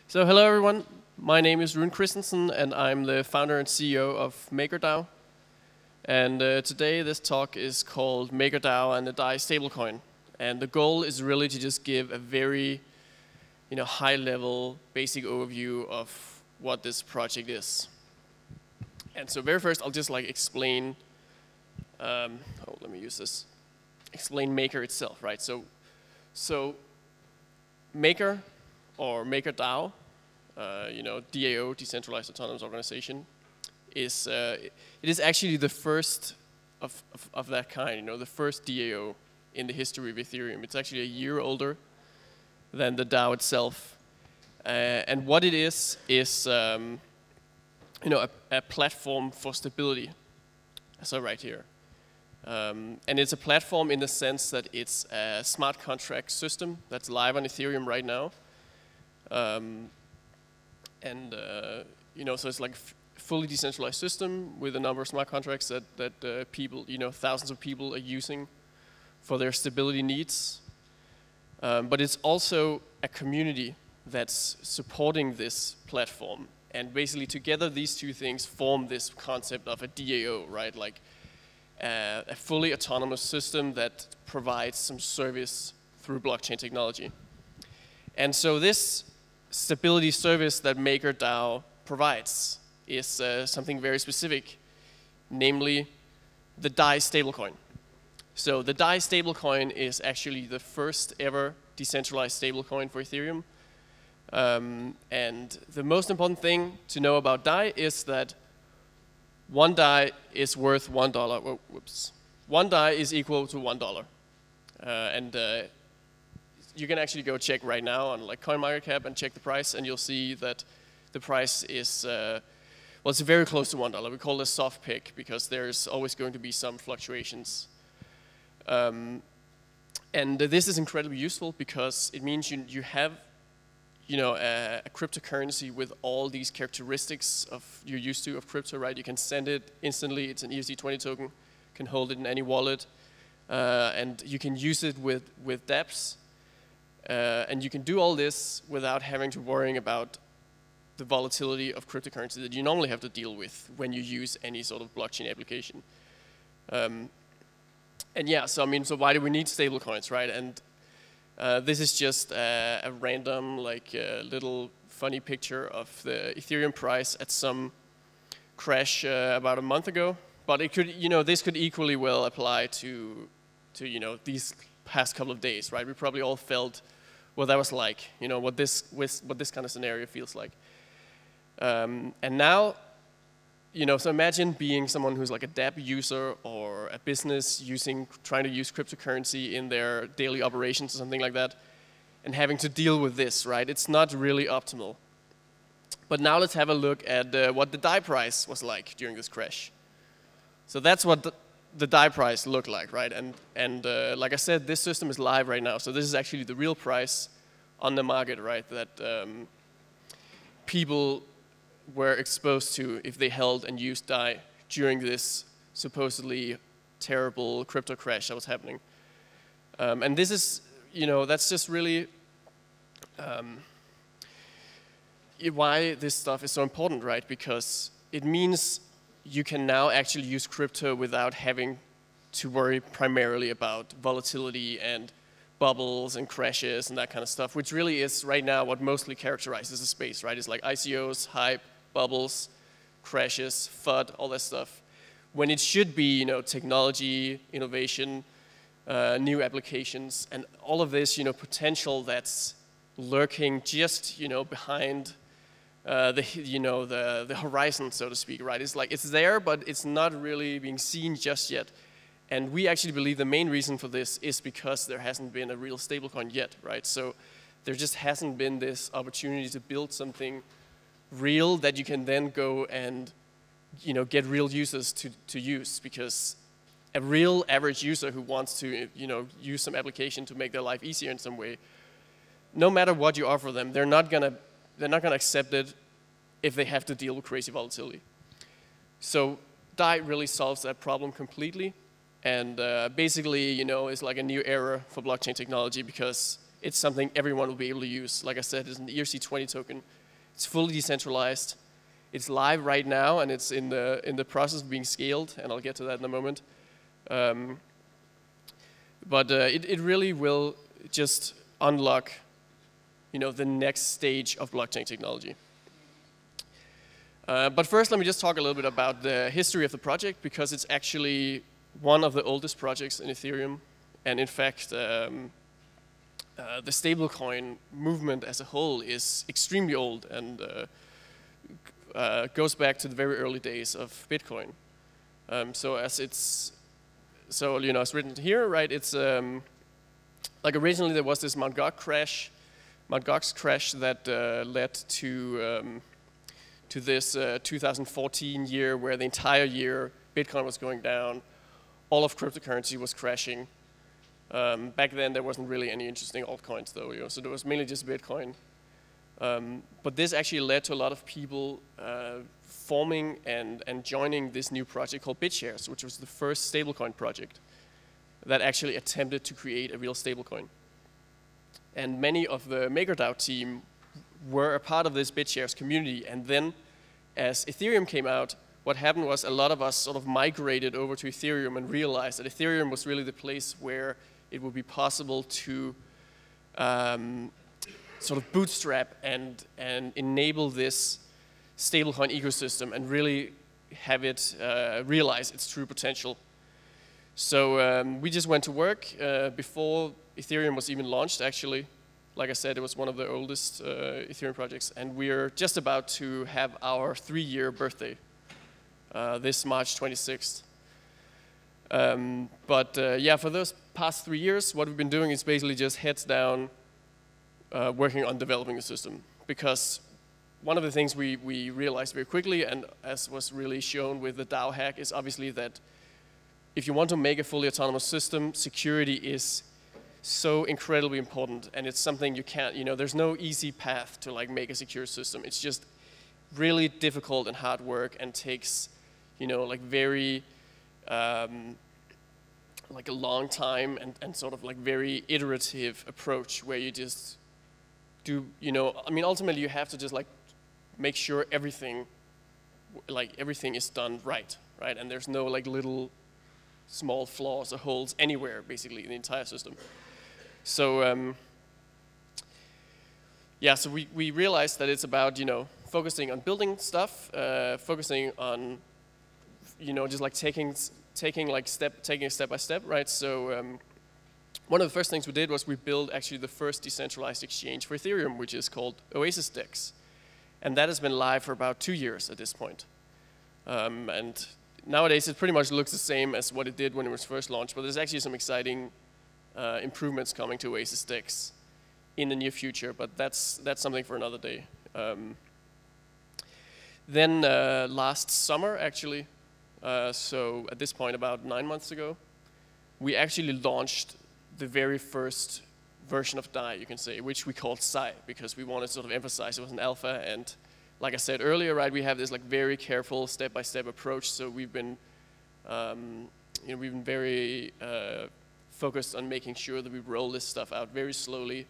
So hello everyone, my name is Rune Christensen and I'm the founder and CEO of MakerDAO. And today this talk is called MakerDAO and the DAI stablecoin. And the goal is really to just give a very high level basic overview of what this project is. And so very first I'll just explain, let me use this, explain Maker itself, right? So Maker, or MakerDAO, DAO, Decentralized Autonomous Organization, is it is actually the first of that kind, the first DAO in the history of Ethereum. It's actually a year older than the DAO itself, and what it is a platform for stability. So right here, and it's a platform in the sense that it's a smart contract system that's live on Ethereum right now. So it's like a fully decentralized system with a number of smart contracts that people, thousands of people are using for their stability needs. But it's also a community that's supporting this platform. And basically together these two things form this concept of a DAO, right? Like a fully autonomous system that provides some service through blockchain technology. And so this stability service that MakerDAO provides is something very specific, namely the DAI stablecoin. So the DAI stablecoin is actually the first ever decentralized stablecoin for Ethereum. And the most important thing to know about DAI is that one DAI is worth $1. Oh, whoops. One DAI is equal to $1. You can actually go check right now on CoinMarketCap and check the price, and you'll see that the price is, it's very close to $1. We call this soft pick because there's always going to be some fluctuations. And this is incredibly useful because it means you have a cryptocurrency with all these characteristics you're used to of crypto, right? You can send it instantly. It's an ERC20 token. You can hold it in any wallet. And you can use it with dApps. And you can do all this without having to worry about the volatility of cryptocurrency that you normally have to deal with when you use any sort of blockchain application. So why do we need stablecoins, right? And this is just a random, little funny picture of the Ethereum price at some crash about a month ago. But it could, this could equally well apply to these past couple of days, right? We probably all felt what that was like, what this kind of scenario feels like. And now, so imagine being someone who's like a dApp user or a business trying to use cryptocurrency in their daily operations or something like that, and having to deal with this, right? It's not really optimal. But now let's have a look at what the DAI price was like during this crash. So that's what the DAI price looked like, right? And like I said, this system is live right now. So this is actually the real price on the market, right? That people were exposed to if they held and used DAI during this supposedly terrible crypto crash that was happening. And this is, that's just really why this stuff is so important, right? Because it means you can now actually use crypto without having to worry primarily about volatility and bubbles and crashes and that kind of stuff, which really is right now what mostly characterizes the space, right? It's like ICOs, hype, bubbles, crashes, FUD, all that stuff. When it should be, technology, innovation, new applications, and all of this, potential that's lurking just, behind the horizon, so to speak, right? It's like it's there, but it's not really being seen just yet. And we actually believe the main reason for this is because there hasn't been a real stablecoin yet, right? So there just hasn't been this opportunity to build something real that you can then go and get real users to use, because a real average user who wants to use some application to make their life easier in some way, no matter what you offer them, they're not gonna accept it if they have to deal with crazy volatility. So DAI really solves that problem completely, and basically it's like a new era for blockchain technology because it's something everyone will be able to use. Like I said, it's an ERC20 token. It's fully decentralized. It's live right now, and it's in the process of being scaled, and I'll get to that in a moment. But it really will just unlock, the next stage of blockchain technology. But first, let me just talk a little bit about the history of the project, because it's actually one of the oldest projects in Ethereum. And in fact, the stablecoin movement as a whole is extremely old and goes back to the very early days of Bitcoin. As written here, right? It's like originally there was this Mt. Gox crash that led to this 2014 year, where the entire year Bitcoin was going down, all of cryptocurrency was crashing. Back then there wasn't really any interesting altcoins though, so there was mainly just Bitcoin. But this actually led to a lot of people forming and joining this new project called BitShares, which was the first stablecoin project that actually attempted to create a real stablecoin. And many of the MakerDAO team were a part of this BitShares community. And then as Ethereum came out, what happened was a lot of us sort of migrated over to Ethereum and realized that Ethereum was really the place where it would be possible to sort of bootstrap and enable this stablecoin ecosystem and really have it realize its true potential. So we just went to work before Ethereum was even launched, actually. Like I said, it was one of the oldest Ethereum projects, and we're just about to have our 3-year birthday this March 26th. Yeah, for those past 3 years, what we've been doing is basically just heads down working on developing the system. Because one of the things we realized very quickly, and as was really shown with the DAO hack, is obviously that if you want to make a fully autonomous system, security is so incredibly important, and it's something you can't, there's no easy path to like make a secure system. It's just really difficult and hard work, and takes, like very, like a long time and sort of like very iterative approach, where you just do, ultimately you have to just like make sure everything is done right? And there's no like little small flaws or holes anywhere, basically, in the entire system. So yeah, so we realized that it's about, focusing on building stuff, focusing on, just like taking it step by step, right? So one of the first things we did was we built actually the first decentralized exchange for Ethereum, which is called Oasis DEX. And that has been live for about 2 years at this point. And nowadays it pretty much looks the same as what it did when it was first launched, but there's actually some exciting improvements coming to Oasis DEX in the near future, but that's something for another day. Then last summer, actually, so at this point about 9 months ago, we actually launched the very first version of DAI, you can say, which we called Psi, because we wanted to sort of emphasize it was an alpha. And like I said earlier, right, we have this like very careful step-by-step approach. So we've been, very focused on making sure that we roll this stuff out very slowly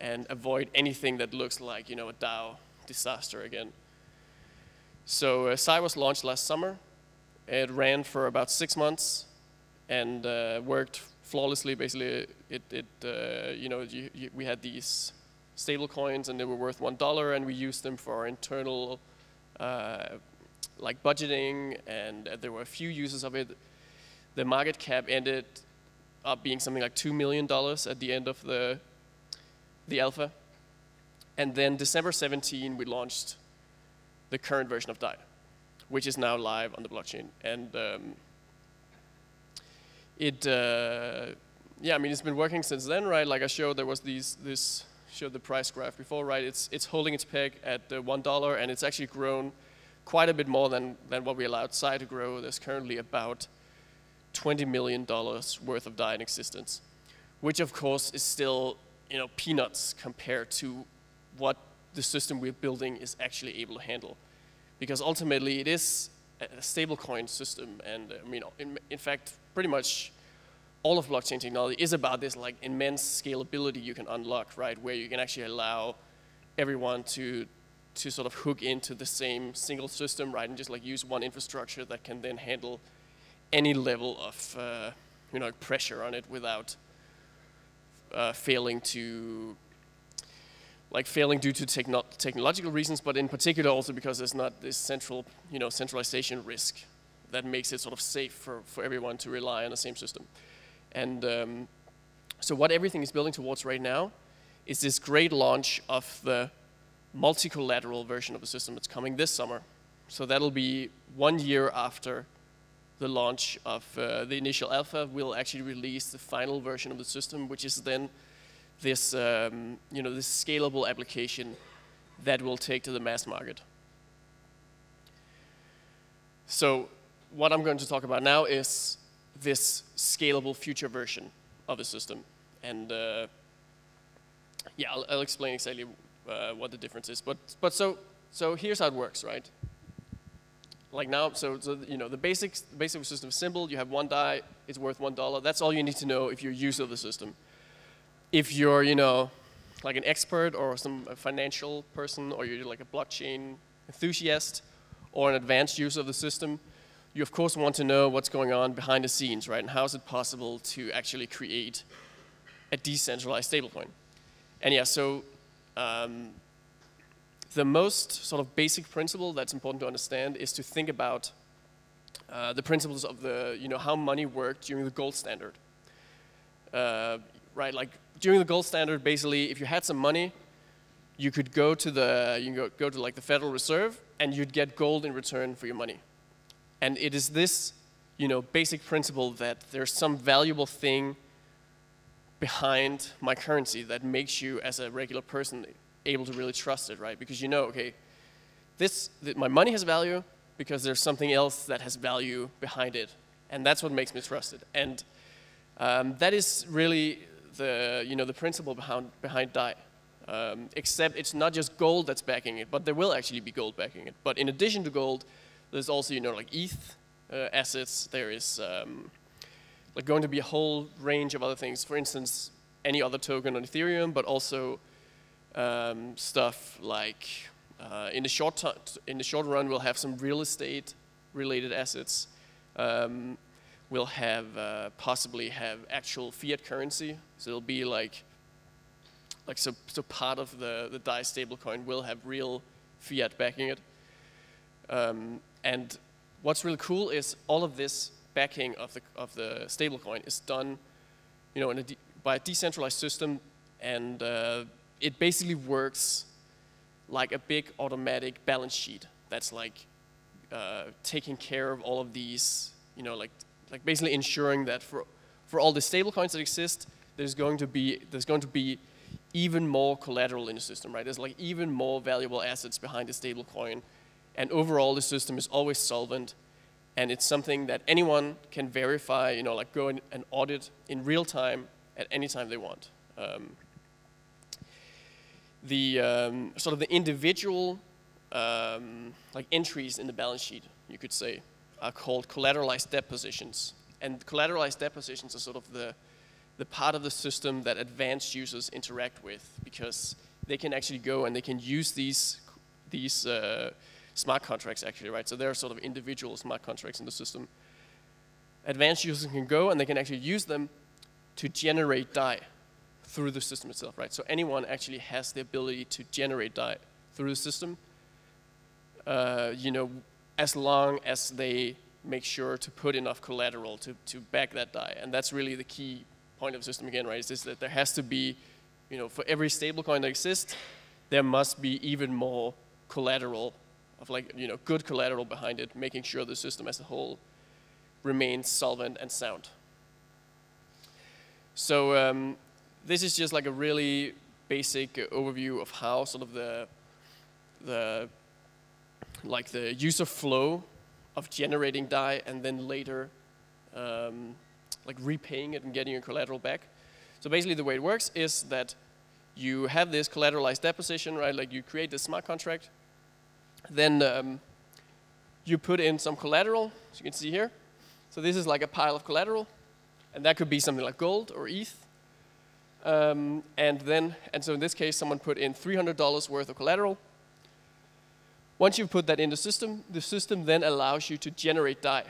and avoid anything that looks like, a DAO disaster again. So Psi was launched last summer. It ran for about 6 months and worked flawlessly. Basically, we had these stable coins and they were worth $1, and we used them for our internal like budgeting, and there were a few uses of it. The market cap ended up being something like $2 million at the end of the alpha. And then December 17, we launched the current version of DAI, which is now live on the blockchain. And it's been working since then, right? Like I showed, there was showed the price graph before, right? It's holding its peg at $1, and it's actually grown quite a bit more than what we allowed Psi to grow. There's currently about $20 million worth of DAI in existence, which of course is still, peanuts compared to what the system we're building is actually able to handle. Because ultimately it is a stablecoin system, and in fact, pretty much all of blockchain technology is about this like immense scalability you can unlock, right? Where you can actually allow everyone to sort of hook into the same single system, right? And just like use one infrastructure that can then handle any level of pressure on it without failing due to technological reasons, but in particular also because there's not this centralization risk that makes it sort of safe for everyone to rely on the same system. And so what everything is building towards right now is this great launch of the multi-collateral version of the system that's coming this summer. So that'll be 1 year after the launch of the initial alpha. We'll actually release the final version of the system, which is then this, this scalable application that we'll take to the mass market. So what I'm going to talk about now is this scalable future version of the system. And yeah, I'll explain exactly what the difference is. But so here's how it works, right? Like now, so the basic system is simple. You have one DAI, it's worth $1. That's all you need to know if you're a user of the system. If you're, like an expert or a financial person, or you're like a blockchain enthusiast or an advanced user of the system, you of course want to know what's going on behind the scenes, right? And how is it possible to actually create a decentralized stablecoin? And yeah, so the most sort of basic principle that's important to understand is to think about the principles of how money worked during the gold standard. Right, like during the gold standard, basically, if you had some money, you could go to like the Federal Reserve, and you'd get gold in return for your money. And it is this, basic principle that there's some valuable thing behind my currency that makes you, as a regular person, able to really trust it, right? Because okay, my money has value because there's something else that has value behind it, and that's what makes me trust it. And that is really the principle behind DAI. Except it's not just gold that's backing it, but there will actually be gold backing it. But in addition to gold, there's also like ETH assets. There is like going to be a whole range of other things. For instance, any other token on Ethereum, but also stuff like in the short run, we'll have some real estate related assets. We'll have possibly have actual fiat currency. So it'll be so part of the DAI stablecoin will have real fiat backing it. And what's really cool is all of this backing of the stablecoin is done, by a decentralized system, and it basically works like a big automatic balance sheet that's like taking care of all of these, like basically ensuring that for all the stablecoins that exist, there's going to be even more collateral in the system, right? There's like even more valuable assets behind the stablecoin, and overall the system is always solvent, and it's something that anyone can verify, like go and audit in real time at any time they want. Sort of the individual like entries in the balance sheet, you could say, are called collateralized debt positions. And collateralized debt positions are sort of the part of the system that advanced users interact with, because they can actually go and they can use these smart contracts actually, right? So there are sort of individual smart contracts in the system. Advanced users can go and they can actually use them to generate DAI through the system itself, right? So anyone actually has the ability to generate DAI through the system, as long as they make sure to put enough collateral to back that DAI. And that's really the key point of the system again, right? Is this, that there has to be, for every stablecoin that exists, there must be even more collateral of good collateral behind it, making sure the system as a whole remains solvent and sound. So this is just like a really basic overview of how sort of the user flow of generating DAI and then later like repaying it and getting your collateral back. So basically the way it works is that you have this collateralized debt position, right? Like you create this smart contract, then you put in some collateral, as you can see here. So this is like a pile of collateral, And that could be something like gold or ETH. And so in this case, someone put in $300 worth of collateral. Once you put that in the system then allows you to generate DAI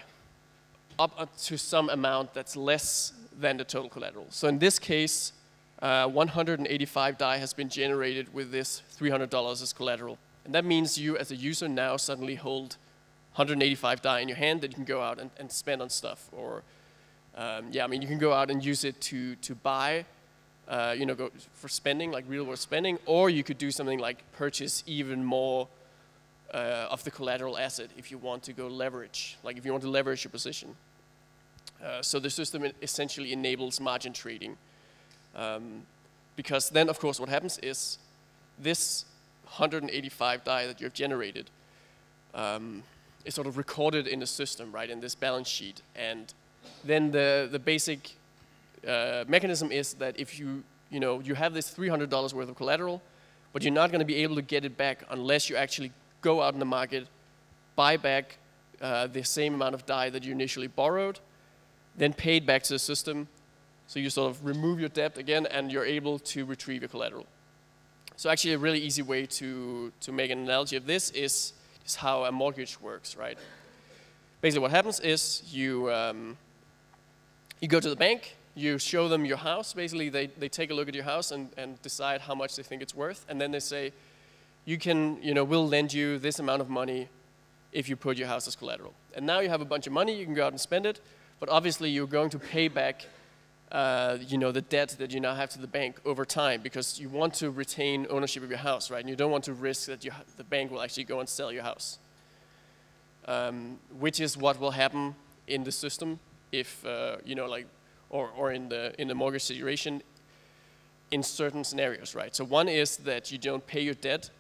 up to some amount that's less than the total collateral. So in this case, 185 DAI has been generated with this $300 as collateral. And that means you as a user now suddenly hold 185 DAI in your hand that you can go out and spend on stuff. Or, yeah, I mean, you can go out and use it to buy, go for spending, like real world spending, or you could do something like purchase even more of the collateral asset if you want to go leverage, like if you want to leverage your position. So the system essentially enables margin trading. Because then, of course, what happens is this 185 DAI that you've generated is sort of recorded in the system, right, in this balance sheet. And then the basic mechanism is that if you have this $300 worth of collateral, but you're not going to be able to get it back unless you actually go out in the market, buy back the same amount of DAI that you initially borrowed, then pay it back to the system. So you sort of remove your debt again, and you're able to retrieve your collateral. So actually a really easy way to make an analogy of this is how a mortgage works, right? Basically what happens is you go to the bank, you show them your house. Basically they take a look at your house and decide how much they think it's worth, and then they say, we'll lend you this amount of money if you put your house as collateral. And now you have a bunch of money, you can go out and spend it, but obviously you're going to pay back the debt that you now have to the bank over time, because you want to retain ownership of your house, right? And you don't want to risk that the bank will actually go and sell your house, which is what will happen in the system if, or in the mortgage situation in certain scenarios, right? So one is that you don't pay your debt,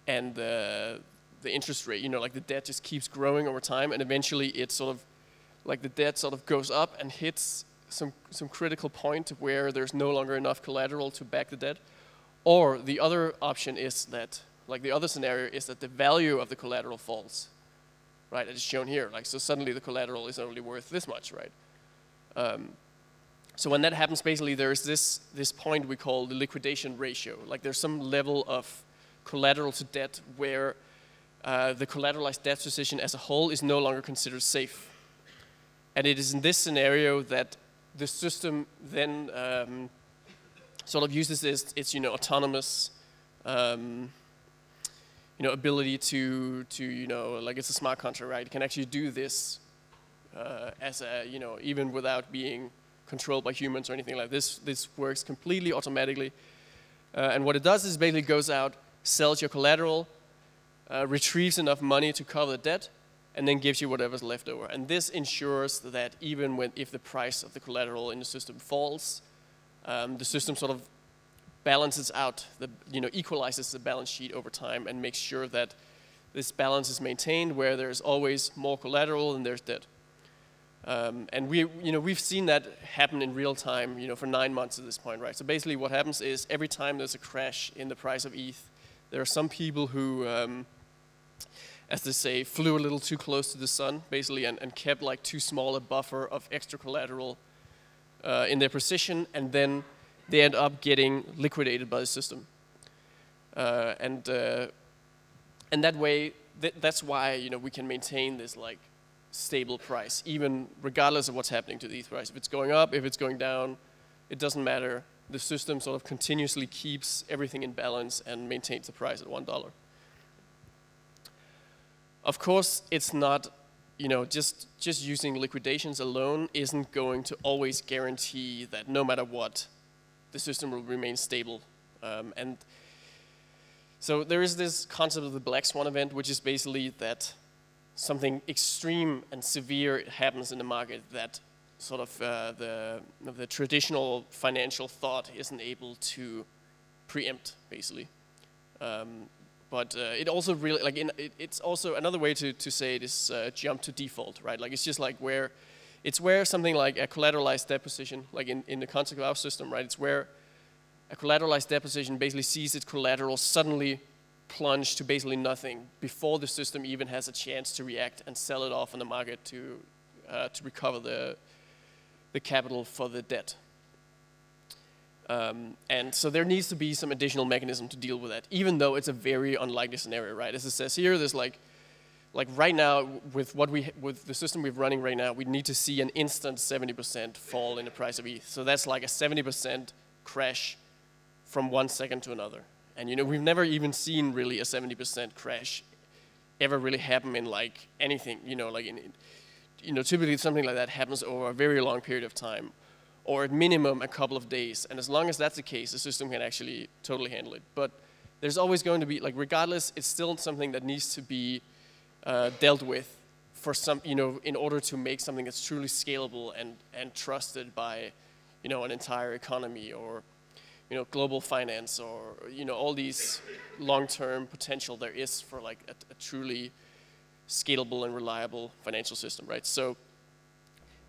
and the interest rate, like the debt just keeps growing over time, and eventually it's sort of like the debt sort of goes up and hits some critical point where there's no longer enough collateral to back the debt. Or the other option is that, like the other scenario is that the value of the collateral falls, right? It's shown here. Like, so suddenly the collateral is only worth this much, right? So when that happens, basically there's this point we call the liquidation ratio. Like there's some level of collateral to debt where the collateralized debt position as a whole is no longer considered safe. And it is in this scenario that the system then sort of uses its autonomous ability to like it's a smart contract, right? It can actually do this as a even without being controlled by humans or anything like this. This works completely automatically, and what it does is basically goes out, sells your collateral, retrieves enough money to cover the debt, and then gives you whatever's left over. And this ensures that even if the price of the collateral in the system falls, the system sort of balances out, equalizes the balance sheet over time and makes sure that this balance is maintained where there's always more collateral than there's debt. And we've seen that happen in real time, for 9 months at this point, right? So basically what happens is every time there's a crash in the price of ETH, there are some people who, as they say, flew a little too close to the sun, basically, and kept like too small a buffer of extra collateral in their position, and then they end up getting liquidated by the system. And that way, that's why we can maintain this like stable price, even regardless of what's happening to the ETH price. If it's going up, if it's going down, it doesn't matter. The system sort of continuously keeps everything in balance and maintains the price at $1. Of course, it's not, just using liquidations alone isn't going to always guarantee that no matter what, the system will remain stable. And so there is this concept of the black swan event, which is basically that something extreme and severe happens in the market that sort of the traditional financial thought isn't able to preempt, basically. But it also really, it's also another way to say it is jump to default, right? Like it's just like where something like a collateralized debt position, like in the context of our system, right? It's where a collateralized debt position basically sees its collateral suddenly plunge to basically nothing before the system even has a chance to react and sell it off on the market to recover the capital for the debt. And so there needs to be some additional mechanism to deal with that, even though it's a very unlikely scenario, right? As it says here, there's like right now with the system we're running right now, we need to see an instant 70% fall in the price of ETH. So that's like a 70% crash from 1 second to another. And we've never even seen really a 70% crash ever really happen in like anything. Typically something like that happens over a very long period of time, or at minimum a couple of days. And as long as that's the case, the system can actually totally handle it. But there's always going to be, like, regardless, it's still something that needs to be dealt with for some, in order to make something that's truly scalable and trusted by, an entire economy, or, global finance, or, all these long-term potential there is for like a truly scalable and reliable financial system, right? So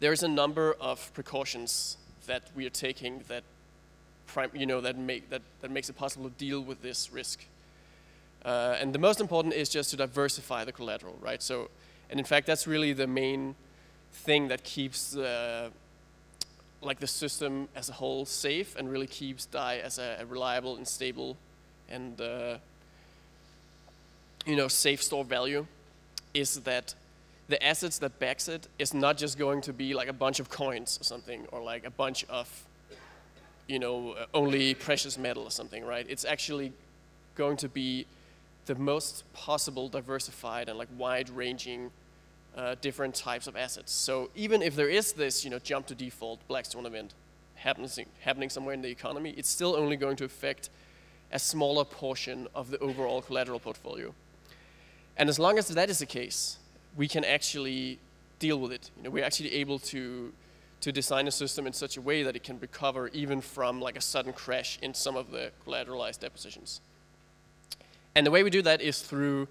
there's a number of precautions that we are taking that makes it possible to deal with this risk. And the most important is just to diversify the collateral, right? So, and in fact, that's really the main thing that keeps the system as a whole safe, and really keeps DAI as a reliable and stable and safe store value, is that the assets that backs it is not just going to be like a bunch of coins or something, or like a bunch of only precious metal or something, right? It's actually going to be the most possible diversified and like wide-ranging different types of assets. So even if there is this jump to default black swan event happening somewhere in the economy, it's still only going to affect a smaller portion of the overall collateral portfolio. And as long as that is the case, we can actually deal with it. We're actually able to design a system in such a way that it can recover even from like a sudden crash in some of the collateralized depositions. And the way we do that is through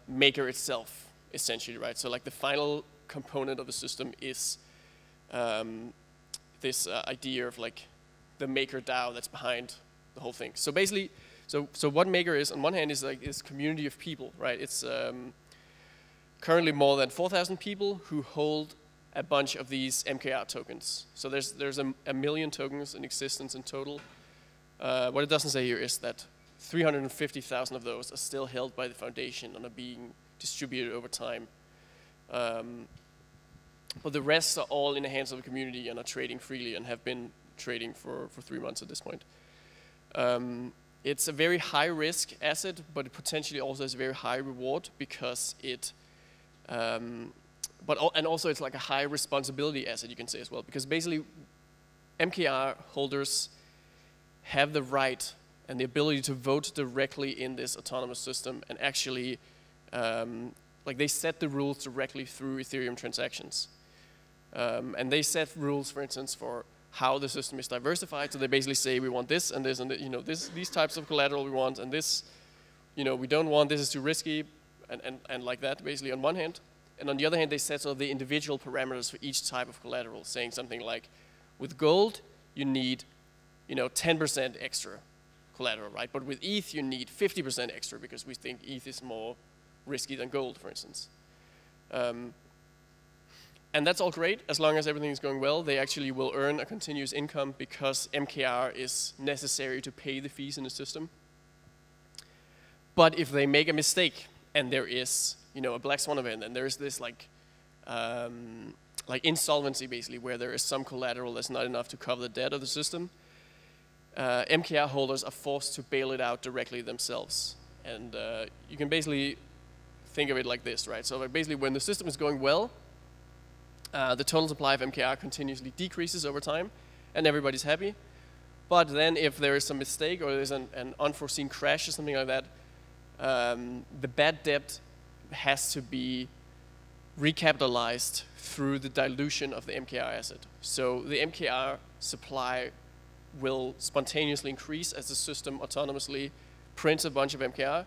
Maker itself, essentially, right? So like the final component of the system is this idea of like the MakerDAO that's behind the whole thing. So basically, so what Maker is, on one hand, is like this community of people, right? It's currently more than 4,000 people who hold a bunch of these MKR tokens. So there's a million tokens in existence in total. What it doesn't say here is that 350,000 of those are still held by the foundation and are being distributed over time. But the rest are all in the hands of the community and are trading freely and have been trading for 3 months at this point. It's a very high-risk asset, but it potentially also has a very high reward because it, and also it's like a high responsibility asset, you can say as well, because basically MKR holders have the right and the ability to vote directly in this autonomous system, and actually, like they set the rules directly through Ethereum transactions. And they set rules, for instance, for how the system is diversified. So they basically say we want this and this and these types of collateral we want, and this, we don't want. This is too risky, and like that, basically on one hand. And on the other hand, they set sort of the individual parameters for each type of collateral, saying something like, with gold, you need, 10% extra collateral, right? But with ETH, you need 50% extra because we think ETH is more risky than gold, for instance. And that's all great as long as everything is going well. They actually will earn a continuous income because MKR is necessary to pay the fees in the system. But if they make a mistake and there is, a black swan event, and there is this like insolvency basically, where there is some collateral that's not enough to cover the debt of the system, MKR holders are forced to bail it out directly themselves. And you can basically think of it like this, right? So basically when the system is going well, the total supply of MKR continuously decreases over time, and everybody's happy. But then if there is some mistake or there's an unforeseen crash or something like that, the bad debt has to be recapitalized through the dilution of the MKR asset. So the MKR supply will spontaneously increase as the system autonomously prints a bunch of MKR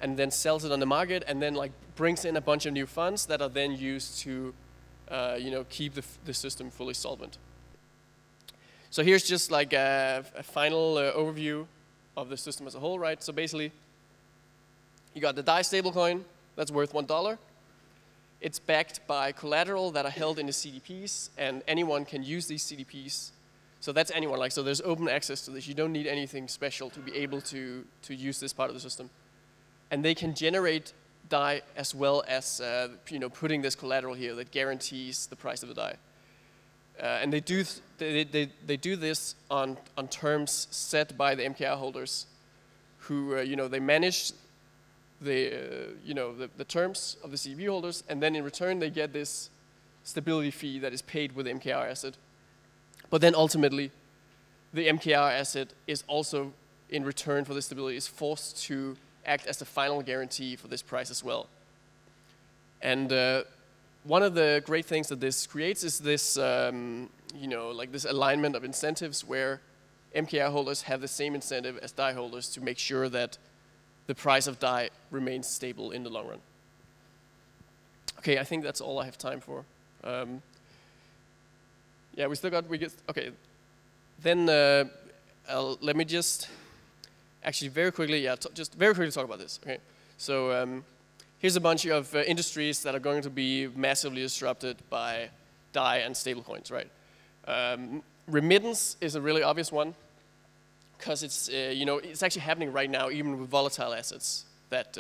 and then sells it on the market, and then like brings in a bunch of new funds that are then used to keep the system fully solvent. So here's just like a final overview of the system as a whole, right? So basically, you got the DAI stablecoin that's worth $1. It's backed by collateral that are held in the CDPs, and anyone can use these CDPs. So that's anyone, like, so there's open access to this. You don't need anything special to be able to use this part of the system. And they can generate DAI as well as putting this collateral here that guarantees the price of the DAI. And they do this on terms set by the MKR holders, who they manage the terms of the CDP holders, and then in return they get this stability fee that is paid with the MKR asset. But then ultimately, the MKR asset is also, in return for the stability, is forced to act as the final guarantee for this price as well. And one of the great things that this creates is this, this alignment of incentives where MKR holders have the same incentive as DAI holders to make sure that the price of DAI remains stable in the long run. Okay, I think that's all I have time for. Yeah, okay. Then let me just, actually very quickly, just very quickly talk about this. Okay, so here's a bunch of industries that are going to be massively disrupted by DAI and stablecoins, right? Remittance is a really obvious one, because it's it's actually happening right now, even with volatile assets that,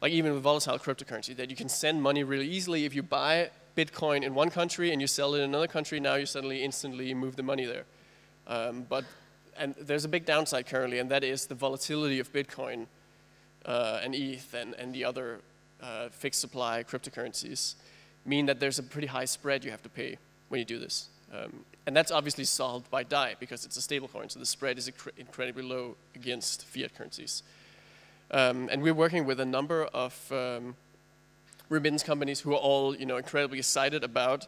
like even with volatile cryptocurrency, that you can send money really easily. If you buy Bitcoin in one country and you sell it in another country, now you suddenly instantly move the money there. And there's a big downside currently, and that is the volatility of Bitcoin and ETH and the other fixed supply cryptocurrencies mean that there's a pretty high spread you have to pay when you do this. And that's obviously solved by DAI because it's a stablecoin, so the spread is incredibly low against fiat currencies. And we're working with a number of remittance companies who are all incredibly excited about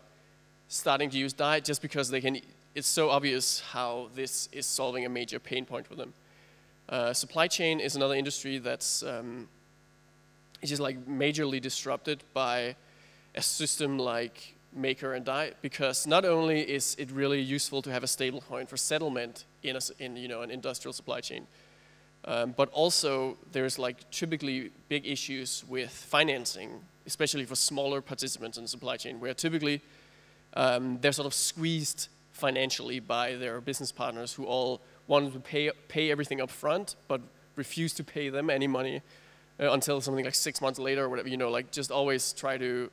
starting to use DAI just because they can. It's so obvious how this is solving a major pain point for them. Supply chain is another industry that's just like majorly disrupted by a system like Maker and DAI, because not only is it really useful to have a stable coin for settlement in an industrial supply chain, but also there's like typically big issues with financing, especially for smaller participants in the supply chain, where typically they're sort of squeezed financially by their business partners who all want to pay everything up front, but refuse to pay them any money until something like 6 months later or whatever, like just always try to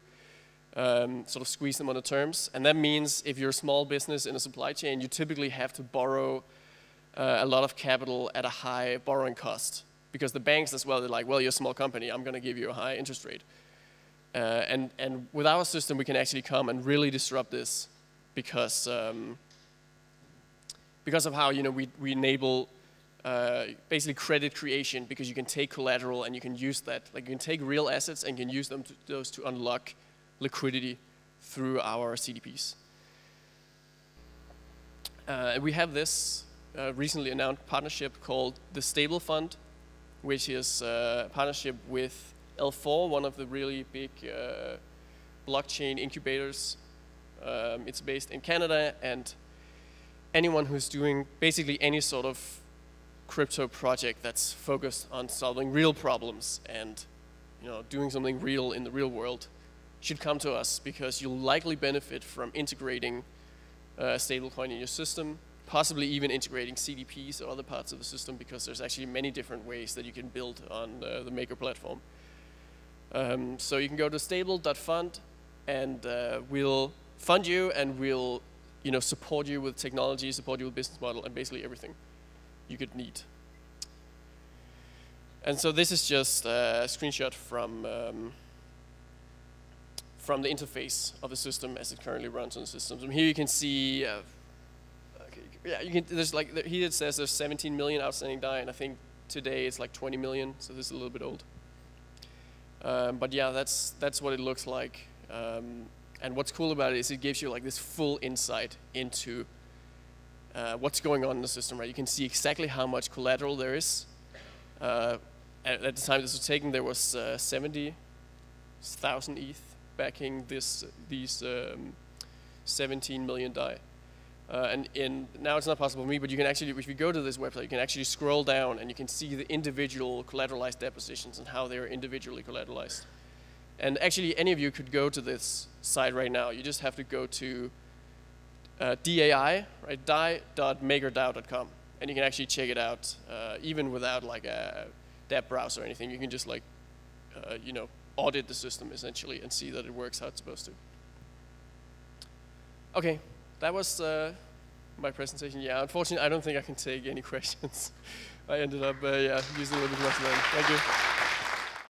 sort of squeeze them on the terms. And that means if you're a small business in a supply chain, you typically have to borrow a lot of capital at a high borrowing cost, because the banks as well, they're like, well, you're a small company, I'm going to give you a high interest rate. And with our system, we can actually come and really disrupt this because of how we enable basically credit creation, because you can take collateral and you can use that. Like you can take real assets and you can use those to unlock liquidity through our CDPs. We have this recently announced partnership called the Stable Fund, which is a partnership with L4, one of the really big blockchain incubators. It's based in Canada, and anyone who's doing basically any sort of crypto project that's focused on solving real problems and doing something real in the real world should come to us, because you'll likely benefit from integrating stablecoin in your system, possibly even integrating CDPs or other parts of the system, because there's actually many different ways that you can build on the Maker platform. So you can go to stable.fund, and we'll fund you, and we'll support you with technology, support you with business model, and basically everything you could need. And so this is just a screenshot from the interface of the system as it currently runs on the system. So here you can see, there's like, here it says there's 17 million outstanding DAI, and I think today it's like 20 million, so this is a little bit old. But yeah, that's what it looks like. And what's cool about it is it gives you like this full insight into what's going on in the system, right? You can see exactly how much collateral there is. At the time this was taken, there was 70,000 ETH backing these 17 million DAI. And now it's not possible for me, but you can actually, if you go to this website, you can actually scroll down and you can see the individual collateralized depositions and how they're individually collateralized. And actually, any of you could go to this site right now. You just have to go to DAI, right? DAI.MakerDAO.com, and you can actually check it out, even without like a web browser or anything. You can just like, you know, audit the system essentially and see that it works how it's supposed to. Okay, that was my presentation. Yeah, unfortunately, I don't think I can take any questions. I ended up, yeah, using a little bit more time. Thank you.